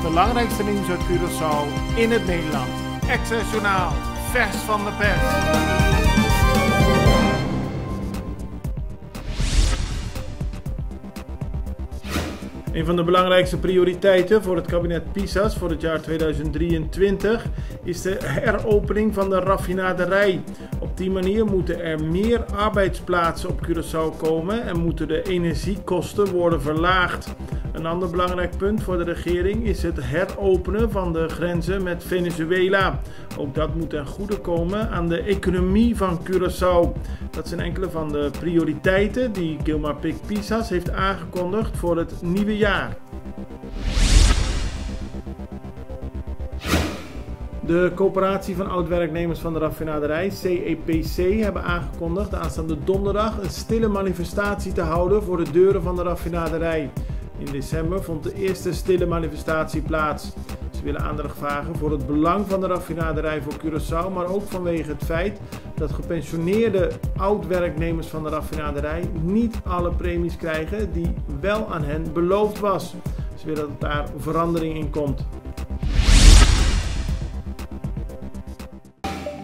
belangrijkste nieuws uit Curaçao in het Nederland. Access Journaal, vers van de pers. Een van de belangrijkste prioriteiten voor het kabinet Pisas voor het jaar 2023 is de heropening van de raffinaderij. Op die manier moeten er meer arbeidsplaatsen op Curaçao komen en moeten de energiekosten worden verlaagd. Een ander belangrijk punt voor de regering is het heropenen van de grenzen met Venezuela. Ook dat moet ten goede komen aan de economie van Curaçao. Dat zijn enkele van de prioriteiten die Gilmar Pik Pisas heeft aangekondigd voor het nieuwe jaar. De coöperatie van oud-werknemers van de raffinaderij, CEPC, hebben aangekondigd aanstaande donderdag een stille manifestatie te houden voor de deuren van de raffinaderij. In december vond de eerste stille manifestatie plaats. Ze willen aandacht vragen voor het belang van de raffinaderij voor Curaçao, maar ook vanwege het feit dat gepensioneerde oud-werknemers van de raffinaderij niet alle premies krijgen die wel aan hen beloofd was. Ze willen dat daar verandering in komt.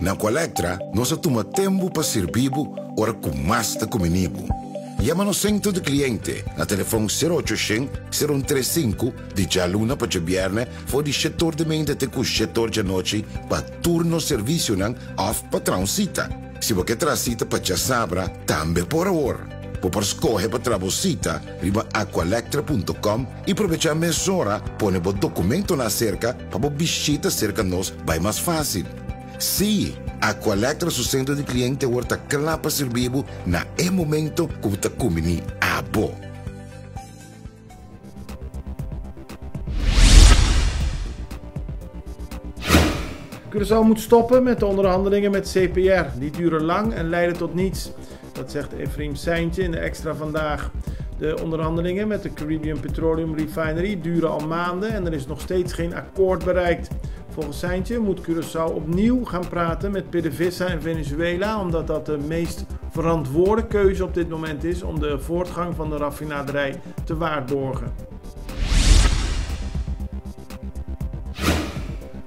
Na Colectra, nós toma tempo para servir ora com mais de comunibo. Llama no centro de cliente na telefone 0800-035 de Jaluna para Viernes voor die setor de mente te com setor de noite para turno serviço nan of patrão cita. Se você traz cita para sabra, também por hora. Por escolher para trabalhar, riba aqualectra.com e aproveitar a mesura, põe o documento na cerca para visita cerca nós vai mais fácil. Sim, Aqualectra, seu centro de cliente, está claro para servir na momento que você come a bo. Curaçao moet stoppen met de onderhandelingen met CPR. Die duren lang en leiden tot niets. Dat zegt Efraim Seintje in de Extra vandaag. De onderhandelingen met de Caribbean Petroleum Refinery duren al maanden en er is nog steeds geen akkoord bereikt. Volgens Seintje moet Curaçao opnieuw gaan praten met PDVSA en Venezuela, omdat dat de meest verantwoorde keuze op dit moment is om de voortgang van de raffinaderij te waarborgen.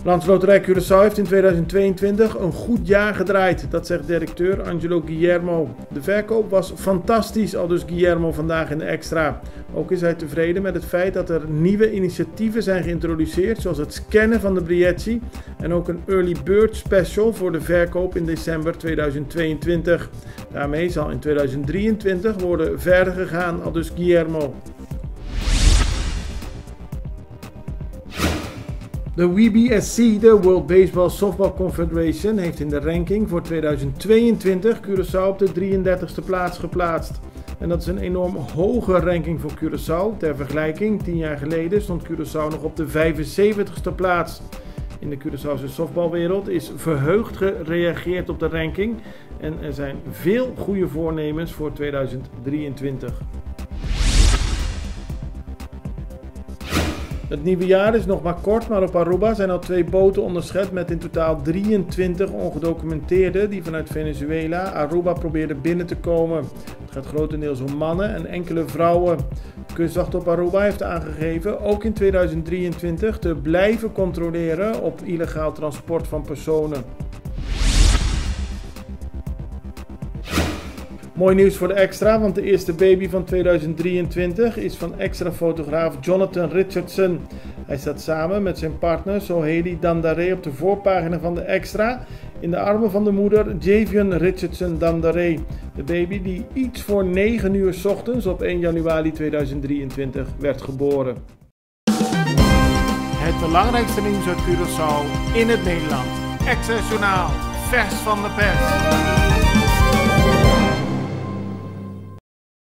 Landsloterij Curaçao heeft in 2022 een goed jaar gedraaid, dat zegt directeur Angelo Guillermo. De verkoop was fantastisch, aldus Guillermo vandaag in de Extra. Ook is hij tevreden met het feit dat er nieuwe initiatieven zijn geïntroduceerd, zoals het scannen van de biljetti en ook een early bird special voor de verkoop in december 2022. Daarmee zal in 2023 worden verder gegaan, aldus Guillermo. De WBSC, de World Baseball Softball Confederation, heeft in de ranking voor 2022 Curaçao op de 33e plaats geplaatst. En dat is een enorm hoge ranking voor Curaçao. Ter vergelijking, 10 jaar geleden stond Curaçao nog op de 75e plaats. In de Curaçaose softbalwereld is verheugd gereageerd op de ranking en er zijn veel goede voornemens voor 2023. Het nieuwe jaar is nog maar kort, maar op Aruba zijn al 2 boten onderschept met in totaal 23 ongedocumenteerden die vanuit Venezuela Aruba probeerden binnen te komen. Het gaat grotendeels om mannen en enkele vrouwen. De kustwacht op Aruba heeft aangegeven ook in 2023 te blijven controleren op illegaal transport van personen. Mooi nieuws voor de Extra, want de eerste baby van 2023 is van Extra-fotograaf Jonathan Richardson. Hij staat samen met zijn partner Soheli Dandare op de voorpagina van de Extra in de armen van de moeder Javion Richardson Dandare. De baby die iets voor 9 uur 's ochtends op 1 januari 2023 werd geboren. Het belangrijkste nieuws uit Curaçao in het Nederland. Access Journaal, vers van de pers.